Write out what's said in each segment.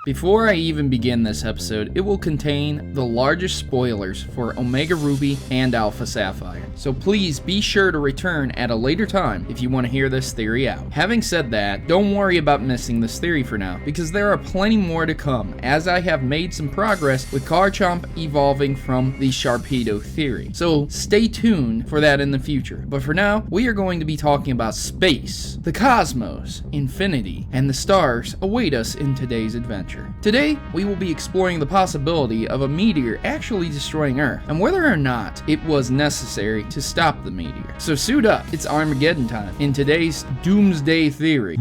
Before I even begin this episode, it will contain the largest spoilers for Omega Ruby and Alpha Sapphire, so please be sure to return at a later time if you want to hear this theory out. Having said that, don't worry about missing this theory for now, because there are plenty more to come, as I have made some progress with Garchomp evolving from the Sharpedo theory. So stay tuned for that in the future. But for now, we are going to be talking about space, the cosmos, infinity, and the stars await us in today's adventure. Today, we will be exploring the possibility of a meteor actually destroying Earth, and whether or not it was necessary to stop the meteor. So suit up, it's Armageddon time in today's Doomsday Theory.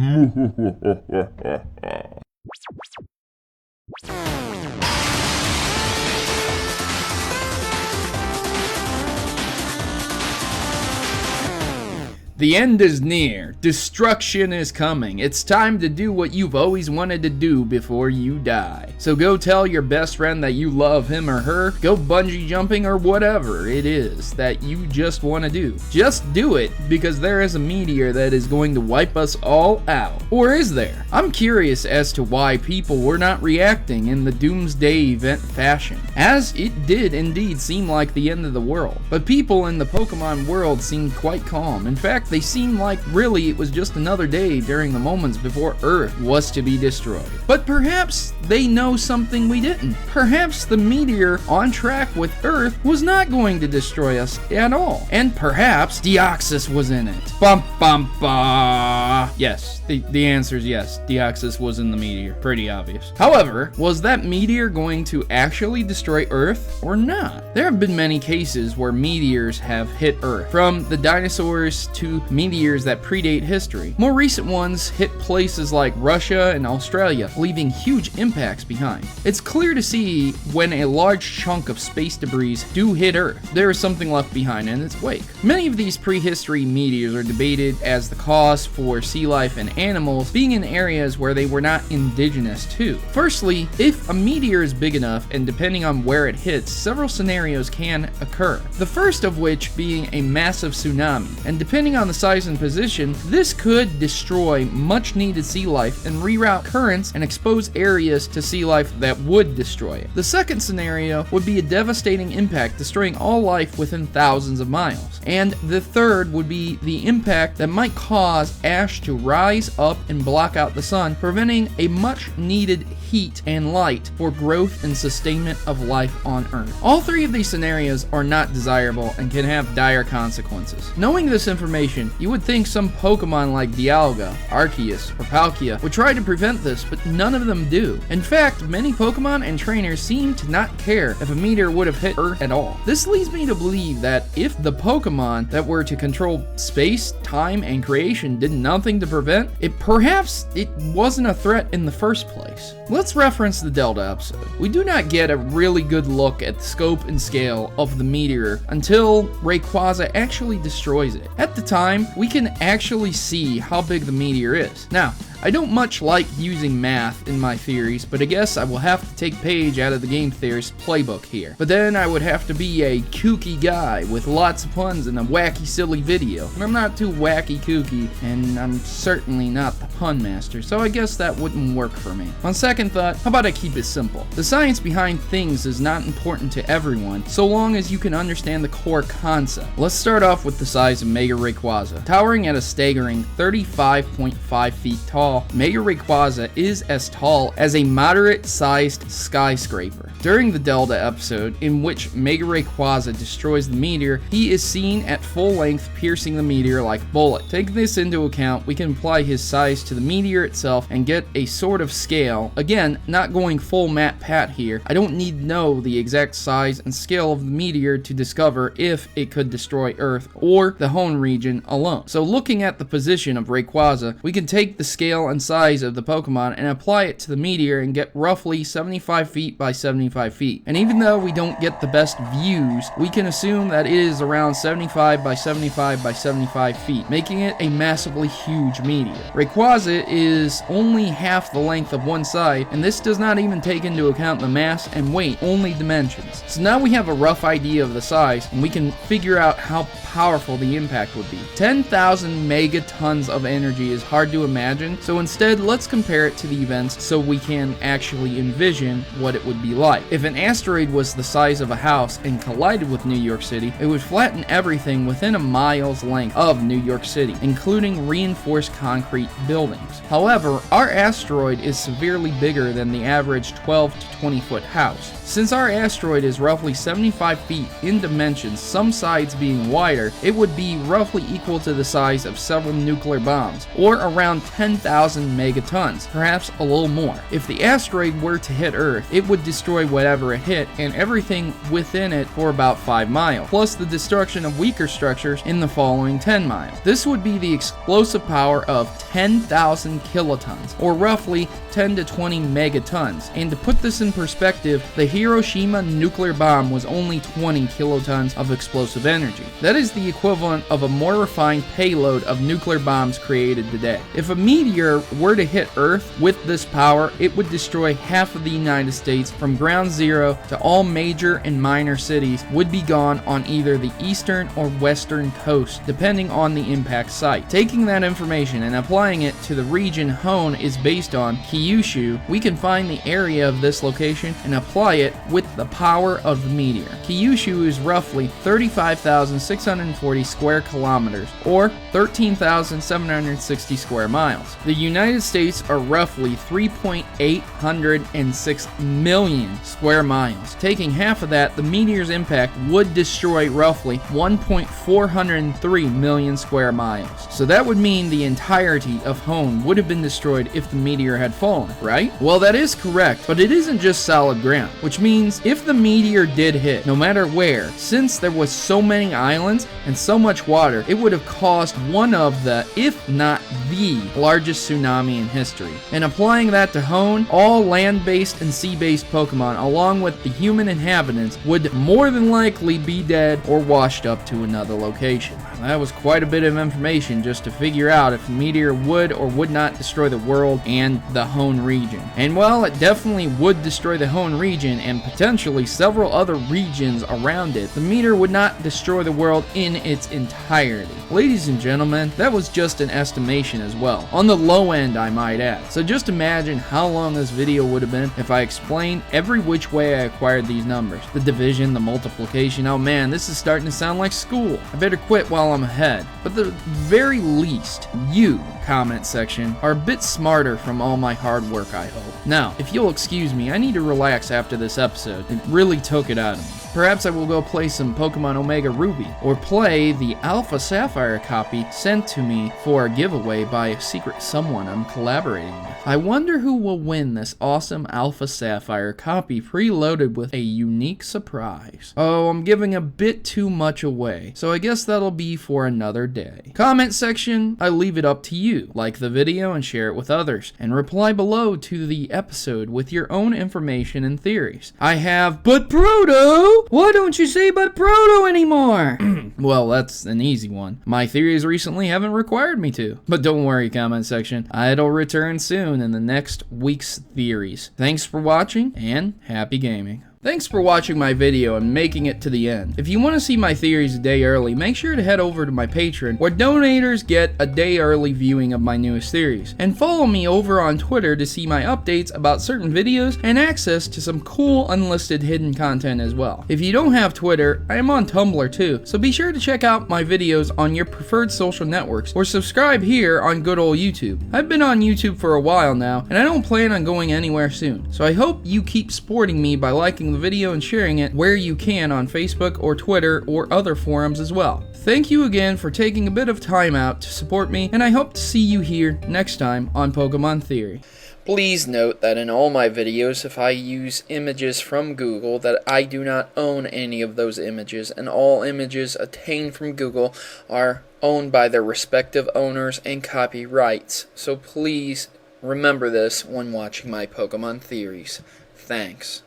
The end is near. Destruction is coming. It's time to do what you've always wanted to do before you die. So go tell your best friend that you love him or her, go bungee jumping or whatever it is that you just want to do. Just do it, because there is a meteor that is going to wipe us all out. Or is there? I'm curious as to why people were not reacting in the Doomsday event fashion, as it did indeed seem like the end of the world. But people in the Pokemon world seemed quite calm. In fact, they seemed like really it was just another day during the moments before Earth was to be destroyed. But perhaps they know something we didn't. Perhaps the meteor on track with Earth was not going to destroy us at all. And perhaps TeknoAXE was in it. Bum bum ba. Yes, the answer is yes. TeknoAXE was in the meteor. Pretty obvious. However, was that meteor going to actually destroy Earth or not? There have been many cases where meteors have hit Earth, from the dinosaurs to meteors that predate history. More recent ones hit places like Russia and Australia, leaving huge impacts behind. It's clear to see when a large chunk of space debris do hit Earth, there is something left behind in its wake. Many of these prehistory meteors are debated as the cause for sea life and animals being in areas where they were not indigenous to. Firstly, if a meteor is big enough, and depending on where it hits, several scenarios can occur. The first of which being a massive tsunami, and depending on the size and position, this could destroy much needed sea life and reroute currents and expose areas to sea life that would destroy it. The second scenario would be a devastating impact, destroying all life within thousands of miles. And the third would be the impact that might cause ash to rise up and block out the sun, preventing a much needed heat and light for growth and sustainment of life on Earth. All three of these scenarios are not desirable and can have dire consequences. Knowing this information, you would think some Pokemon like Dialga, Arceus, or Palkia would try to prevent this, but none of them do. In fact, many Pokemon and trainers seem to not care if a meteor would have hit Earth at all. This leads me to believe that if the Pokemon that were to control space, time, and creation did nothing to prevent it, perhaps it wasn't a threat in the first place. Let's reference the Delta episode. We do not get a really good look at the scope and scale of the meteor until Rayquaza actually destroys it. At the time, we can actually see how big the meteor is. Now, I don't much like using math in my theories, but I guess I will have to take page out of the game theorist playbook here. But then I would have to be a kooky guy with lots of puns and a wacky silly video. And I'm not too wacky kooky, and I'm certainly not the pun master, so I guess that wouldn't work for me. On second thought, how about I keep it simple? The science behind things is not important to everyone, so long as you can understand the core concept. Let's start off with the size of Mega Rayquaza. Towering at a staggering 35.5 feet tall, Mega Rayquaza is as tall as a moderate-sized skyscraper. During the Delta episode, in which Mega Rayquaza destroys the meteor, he is seen at full length piercing the meteor like a bullet. Taking this into account, we can apply his size to the meteor itself and get a sort of scale. Again, not going full Matt Pat here. I don't need to know the exact size and scale of the meteor to discover if it could destroy Earth or the Hone region alone. So looking at the position of Rayquaza, we can take the scale and size of the Pokemon and apply it to the meteor and get roughly 75 feet by 75 feet. And even though we don't get the best views, we can assume that it is around 75 by 75 by 75 feet, making it a massively huge meteor. Rayquaza is only half the length of one side, and this does not even take into account the mass and weight, only dimensions. So now we have a rough idea of the size, and we can figure out how powerful the impact would be. 10,000 megatons of energy is hard to imagine, So instead, let's compare it to the events so we can actually envision what it would be like. If an asteroid was the size of a house and collided with New York City, it would flatten everything within a mile's length of New York City, including reinforced concrete buildings. However, our asteroid is severely bigger than the average 12 to 20 foot house. Since our asteroid is roughly 75 feet in dimensions, some sides being wider, it would be roughly equal to the size of several nuclear bombs, or around 10,000 megatons, perhaps a little more. If the asteroid were to hit Earth, it would destroy whatever it hit and everything within it for about 5 miles, plus the destruction of weaker structures in the following 10 miles. This would be the explosive power of 10,000 kilotons, or roughly 10 to 20 megatons. And to put this in perspective, the Hiroshima nuclear bomb was only 20 kilotons of explosive energy. That is the equivalent of a more refined payload of nuclear bombs created today. If a meteor were to hit Earth with this power, it would destroy half of the United States from ground zero to all major and minor cities would be gone on either the eastern or western coast, depending on the impact site. Taking that information and applying it to the region Hone is based on, Kyushu, we can find the area of this location and apply it with the power of the meteor. Kyushu is roughly 35,640 square kilometers, or 13,760 square miles. The United States are roughly 3.806 million square miles. Taking half of that, the meteor's impact would destroy roughly 1.403 million square miles. So that would mean the entirety of Hone would have been destroyed if the meteor had fallen, right? Well, that is correct, but it isn't just solid ground, which means if the meteor did hit, no matter where, since there was so many islands and so much water, it would have caused one of the, if not the, largest tsunami in history. And applying that to Hone, all land-based and sea-based Pokemon, along with the human inhabitants, would more than likely be dead or washed up to another location. That was quite a bit of information just to figure out if the meteor would or would not destroy the world and the Hone region. And while it definitely would destroy the Hone region and potentially several other regions around it, the meteor would not destroy the world in its entirety. Ladies and gentlemen, that was just an estimation as well. On the low end, I might add. So just imagine how long this video would have been if I explained every which way I acquired these numbers. The division, the multiplication. Oh man, this is starting to sound like school. I better quit while I'm ahead. But at the very least, you, comment section, are a bit smarter from all my hard work, I hope. Now, if you'll excuse me, I need to relax after this episode. It really took it out of me. Perhaps I will go play some Pokemon Omega Ruby, or play the Alpha Sapphire copy sent to me for a giveaway by a secret someone I'm collaborating with. I wonder who will win this awesome Alpha Sapphire copy preloaded with a unique surprise. Oh, I'm giving a bit too much away, so I guess that'll be for another day. Comment section, I leave it up to you. Like the video and share it with others, and reply below to the episode with your own information and theories. I have, but Proto! Why don't you say but Proto anymore? Well, that's an easy one. My theories recently haven't required me to. But don't worry, comment section. It'll return soon in the next week's theories. Thanks for watching, and happy gaming. Thanks for watching my video and making it to the end. If you want to see my theories a day early, make sure to head over to my Patreon, where donators get a day early viewing of my newest theories. And follow me over on Twitter to see my updates about certain videos and access to some cool unlisted hidden content as well. If you don't have Twitter, I am on Tumblr too, so be sure to check out my videos on your preferred social networks, or subscribe here on good old YouTube. I've been on YouTube for a while now, and I don't plan on going anywhere soon, so I hope you keep supporting me by liking the video and sharing it where you can on Facebook or Twitter or other forums as well. Thank you again for taking a bit of time out to support me, and I hope to see you here next time on Pokemon Theory. Please note that in all my videos, if I use images from Google, that I do not own any of those images, and all images obtained from Google are owned by their respective owners and copyrights. So please remember this when watching my Pokemon Theories. Thanks.